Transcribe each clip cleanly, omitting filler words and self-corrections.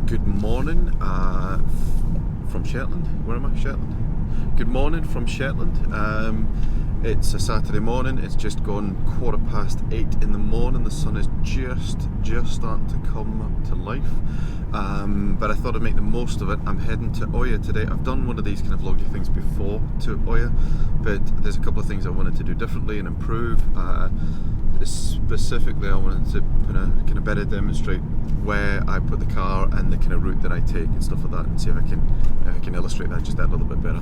Good morning from Shetland. Where am I? Shetland. Good morning from Shetland. It's a Saturday morning. It's just gone 8:15 in the morning. The sun is just starting to come to life. But I thought I'd make the most of it. I'm heading to Oya today. I've done one of these kind of vloggy things before to Oya, but there's a couple of things I wanted to do differently and improve. Specifically, I wanted to kind of better demonstrate where I put the car and the kind of route that I take and stuff like that, and see if I can illustrate that just that little bit better.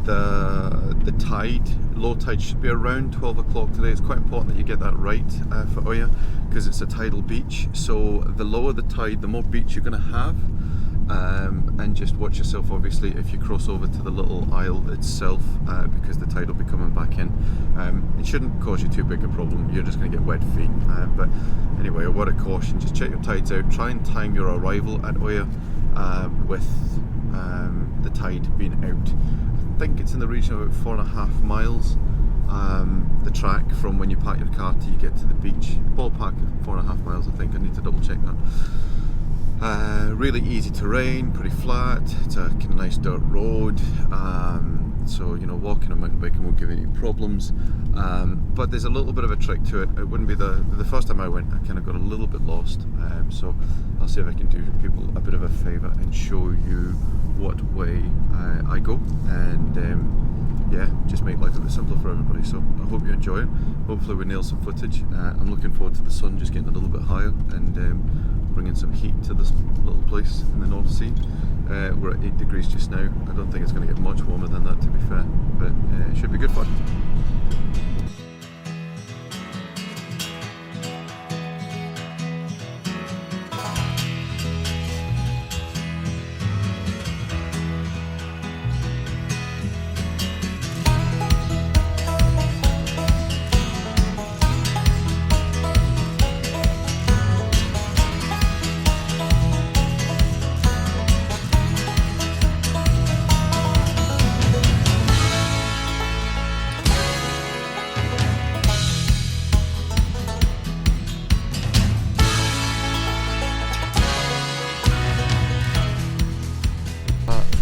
The tide, low tide should be around 12 o'clock today. It's quite important that you get that right for Oya, because it's a tidal beach. So the lower the tide, the more beach you're going to have. And just watch yourself, obviously, if you cross over to the little isle itself, because the tide will be coming back in. It shouldn't cause you too big a problem. You're just going to get wet feet. But anyway, a word of caution: just check your tides out. Try and time your arrival at Oya with the tide being out. I think it's in the region of about 4.5 miles. The track from when you park your car till you get to the beach. Ballpark 4.5 miles, I think. I need to double check that. Really easy terrain, pretty flat. It's a kind of nice dirt road, so you know, walking or mountain biking won't give you any problems. But there's a little bit of a trick to it. It wouldn't be the first time I went. I kind of got a little bit lost, so I'll see if I can do people a bit of a favour and show you what way I go, and yeah, just make life a bit simpler for everybody. So I hope you enjoy it. Hopefully we nail some footage. I'm looking forward to the sun just getting a little bit higher and bringing some heat to this little place in the North Sea. We're at 8 degrees just now. I don't think it's going to get much warmer than that, to be fair, but it should be good fun.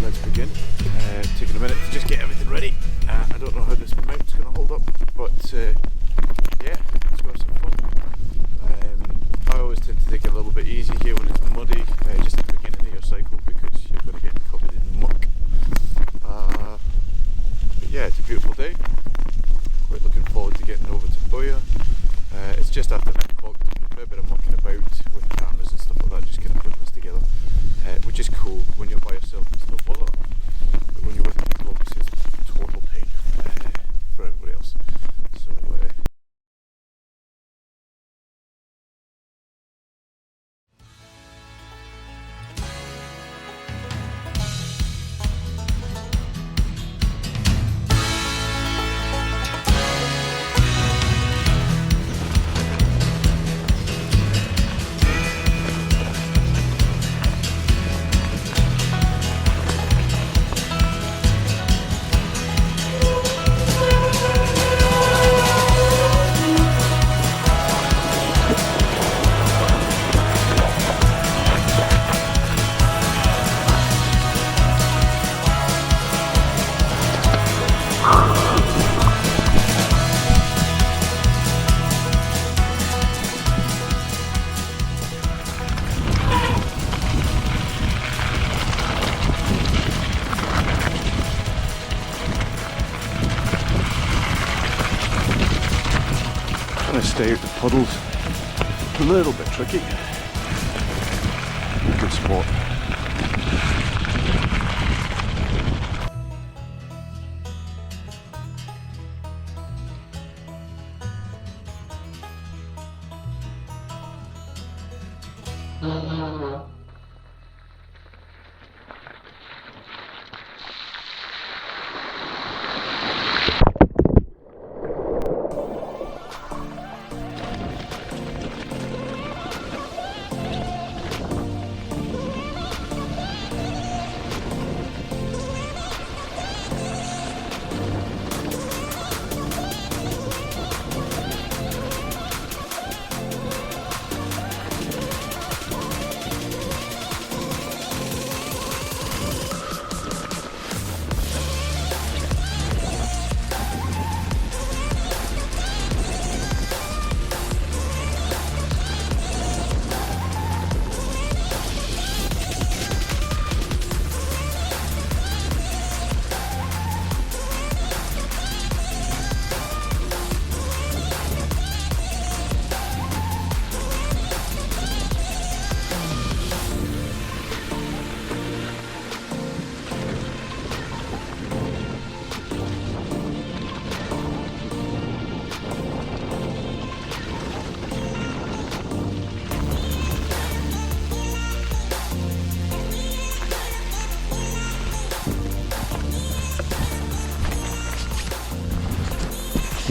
Let's begin. Taking a minute to just get everything ready. I don't know how this mount's going to hold up, but yeah, let's go have some fun. I always tend to take it a little bit easy here when it's muddy, just at the beginning of your cycle, because you're going to get covered in muck. But yeah, it's a beautiful day. Quite looking forward to getting over to Oya. It's just after 9 o'clock. There's been a fair bit of mucking about with cameras and stuff like that, just kind of putting this together. Which is cool. When you're by yourself, it's no bother, but when you're with people, obviously it's a total pain for everybody else. So trying to stay out the puddles, a little bit tricky. Good spot.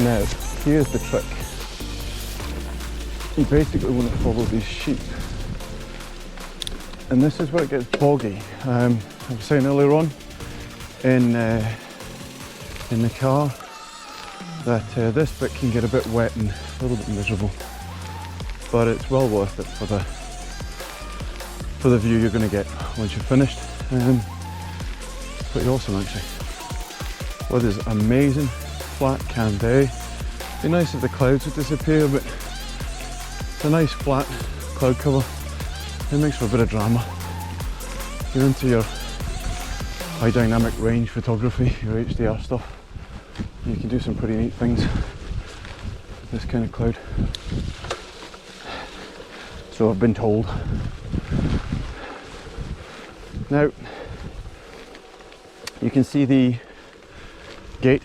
Now, here's the trick. You basically want to follow these sheep. And this is where it gets boggy. I was saying earlier on in the car that this bit can get a bit wet and a little bit miserable. But it's well worth it for the view you're going to get once you're finished. Pretty awesome actually. Weather's amazing, flat, calm day. Be nice if the clouds would disappear, but it's a nice flat cloud cover. It makes for a bit of drama. If you're into your high dynamic range photography, your HDR stuff, you can do some pretty neat things with this kind of cloud. So I've been told. Now, you can see the gate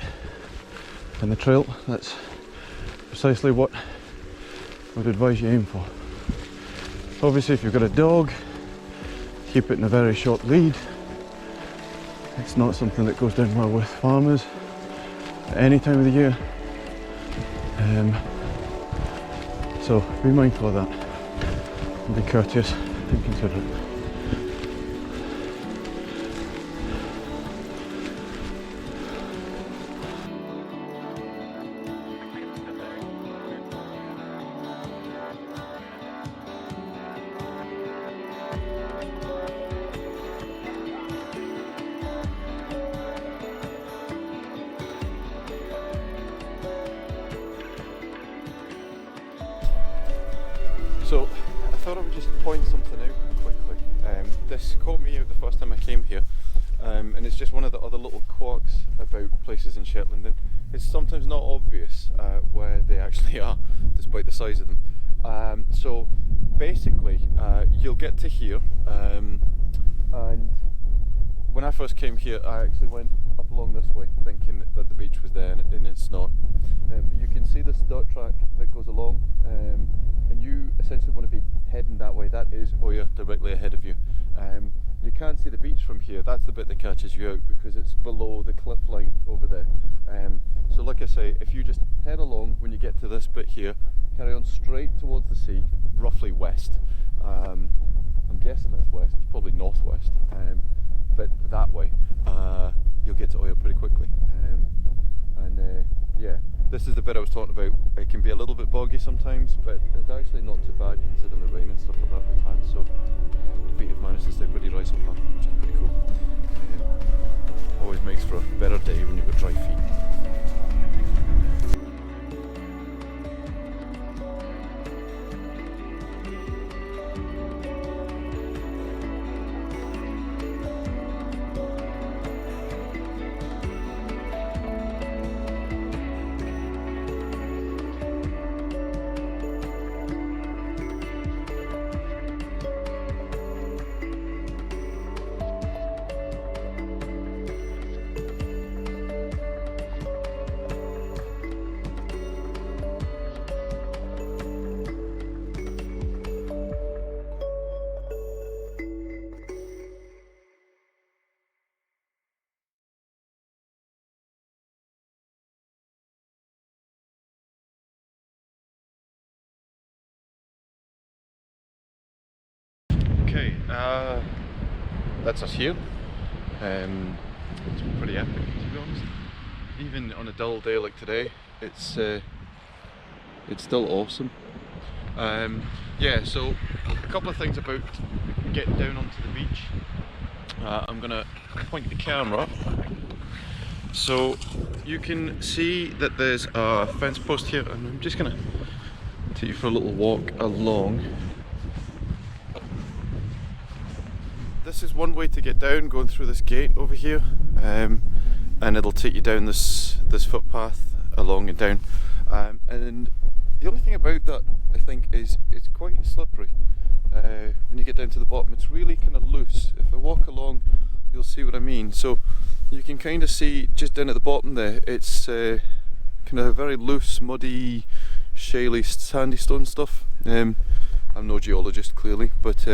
and the trail. That's precisely what I would advise you aim for. Obviously, if you've got a dog, keep it in a very short lead. It's not something that goes down well with farmers at any time of the year. So be mindful of that and be courteous and considerate. So I thought I would just point something out quickly. This caught me out the first time I came here, and it's just one of the other little quirks about places in Shetland. And it's sometimes not obvious where they actually are, despite the size of them. So basically, you'll get to here, and when I first came here, I actually went up along this way, thinking that the beach was there, and it's not. But you can see this dirt track that goes along, and you essentially want to be heading that way. That is Oya directly ahead of you. You can't see the beach from here. That's the bit that catches you out because it's below the cliff line over there. So like I say, if you just head along when you get to this bit here, carry on straight towards the sea, roughly west. I'm guessing that's west, it's probably northwest, but that way you'll get to Oya pretty quickly. Yeah, this is the bit I was talking about. It can be a little bit boggy sometimes, but it's actually not too bad considering the rain and stuff like that we've had. So feet have managed to stay pretty dry so far, which is pretty cool. Always makes for a better day when you've got dry feet. Okay, that's us here. It's pretty epic, to be honest. Even on a dull day like today, it's still awesome. Yeah, so a couple of things about getting down onto the beach. I'm gonna point the camera. So you can see that there's a fence post here, and I'm just gonna take you for a little walk along. This is one way to get down, going through this gate over here, and it'll take you down this footpath along and down. And the only thing about that, I think, is it's quite slippery. When you get down to the bottom, it's really kind of loose. If I walk along, you'll see what I mean. So you can kind of see just down at the bottom there, it's kind of very loose, muddy, shaly, sandy stone stuff. I'm no geologist, clearly, but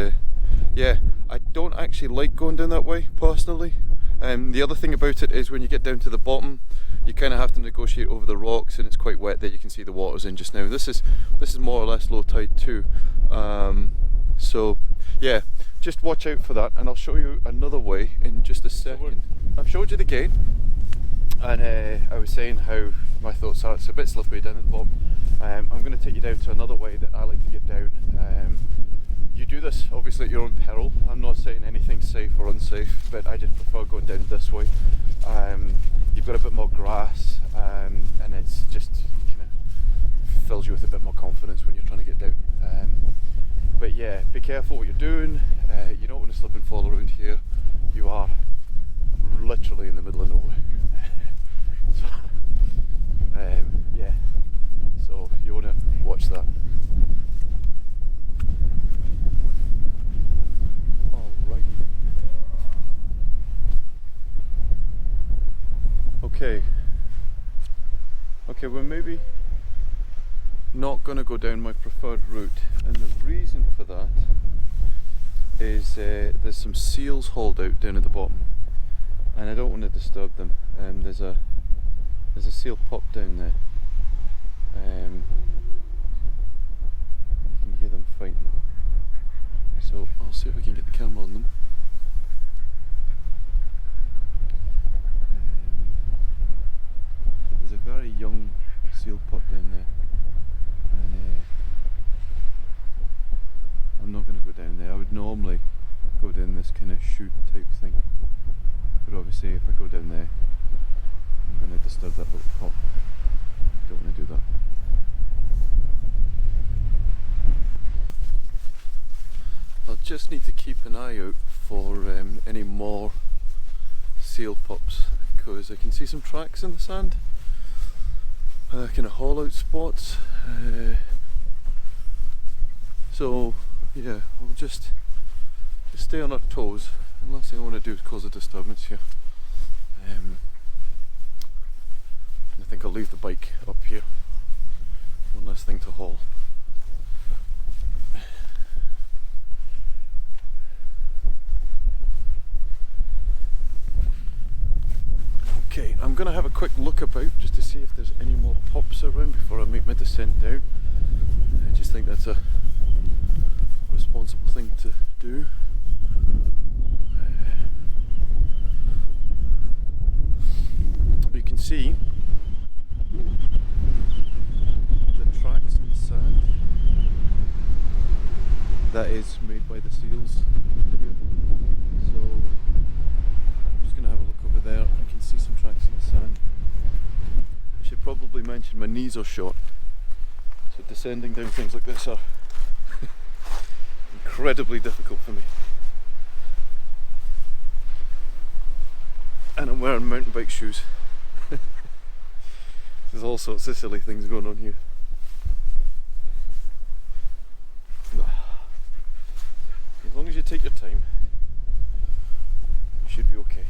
yeah, I don't actually like going down that way personally. The other thing about it is when you get down to the bottom, you kind of have to negotiate over the rocks, and it's quite wet there. You can see the water's in just now. This is more or less low tide too. So yeah, just watch out for that, and I'll show you another way in just a second. I've showed you the gate, and I was saying how my thoughts are. It's a bit slippery down at the bottom. I'm going to take you down to another way that I like to get down. You do this obviously at your own peril. I'm not saying anything's safe or unsafe, but I just prefer going down this way. You've got a bit more grass, and it's just kind of fills you with a bit more confidence when you're trying to get down. But yeah, be careful what you're doing. You don't want to slip and fall around here. You are literally in the middle of nowhere. So, yeah, so you want to watch that. Alright. Okay, we're maybe not going to go down my preferred route, and the reason for that is there's some seals hauled out down at the bottom, and I don't want to disturb them. There's a seal pop down there. You can hear them fighting, so I'll see if I can get the camera on them. There's a very young seal pup down there, and I'm not going to go down there. I would normally go down this kind of chute type thing, but obviously if I go down there I'm going to disturb that little pup. Don't want to do that. I'll just need to keep an eye out for any more seal pups, because I can see some tracks in the sand, kind of haul out spots. So yeah, we'll just stay on our toes. The last thing I want to do is cause a disturbance here. I think I'll leave the bike up here. One less thing to haul. Okay, I'm going to have a quick look about just to see if there's any more pups around before I make my descent down. I just think that's a responsible thing to do. You can see the tracks in the sand. That is made by the seals here. So I'm just going to have a look over there. I can see some tracks in the sand. I should probably mention my knees are short, so descending down things like this are incredibly difficult for me. And I'm wearing mountain bike shoes. There's all sorts of silly things going on here. As long as you take your time, you should be okay.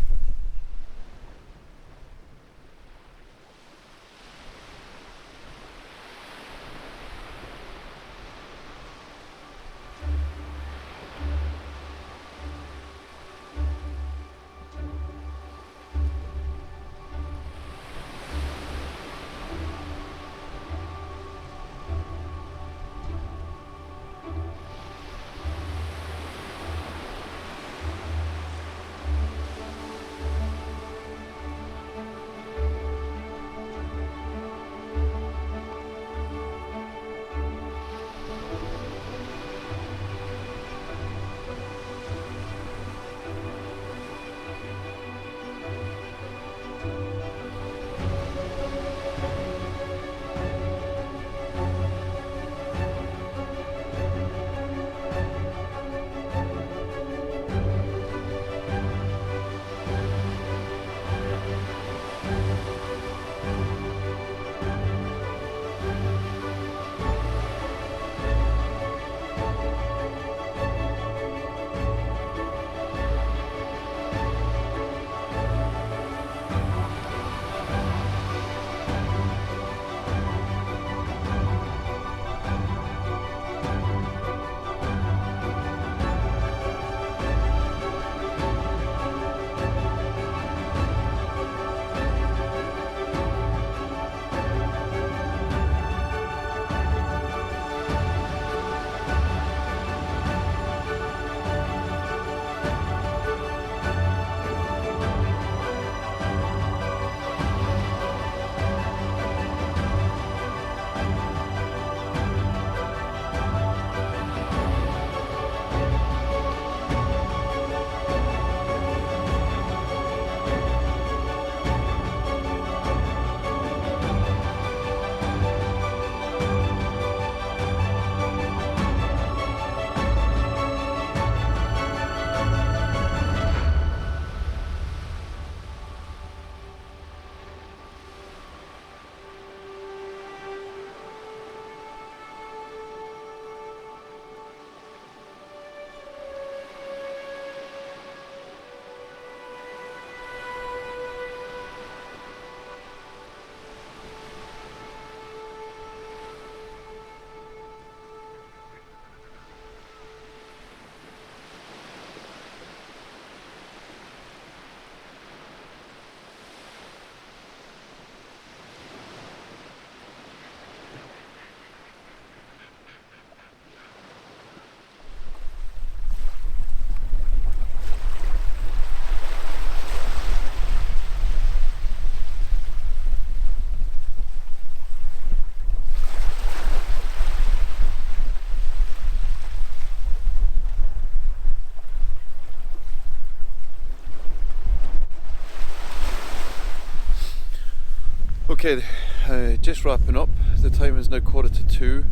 Okay, just wrapping up. The time is now 1:45.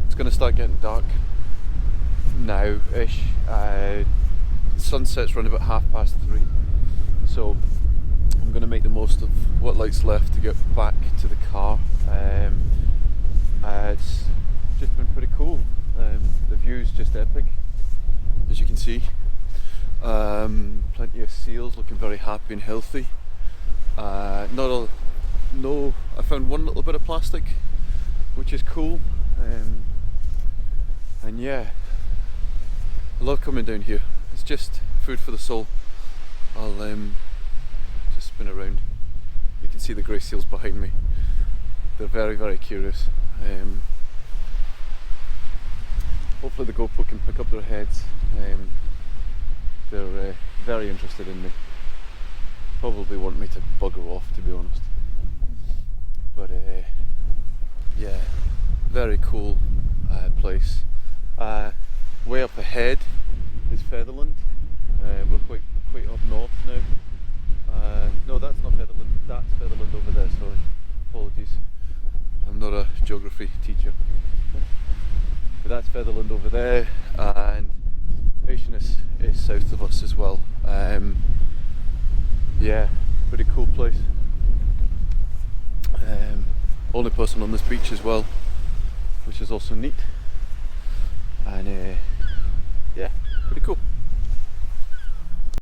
It's going to start getting dark now-ish. Sunset's around about 3:30. So I'm going to make the most of what light's left to get back to the car. It's just been pretty cool. The view's just epic, as you can see. Plenty of seals looking very happy and healthy. I found one little bit of plastic, which is cool. And yeah, I love coming down here. It's just food for the soul. I'll just spin around. You can see the grey seals behind me. They're very, very curious. Hopefully the GoPro can pick up their heads. They're very interested in me. Probably want me to bugger off, to be honest. But yeah, very cool place. Way up ahead is Shetland. We're quite up north now. No, that's not Shetland. That's Shetland over there. Sorry, apologies. I'm not a geography teacher. But that's Shetland over there, and Ocean is south of us as well. Yeah, pretty cool place. Only person on this beach as well, which is also neat.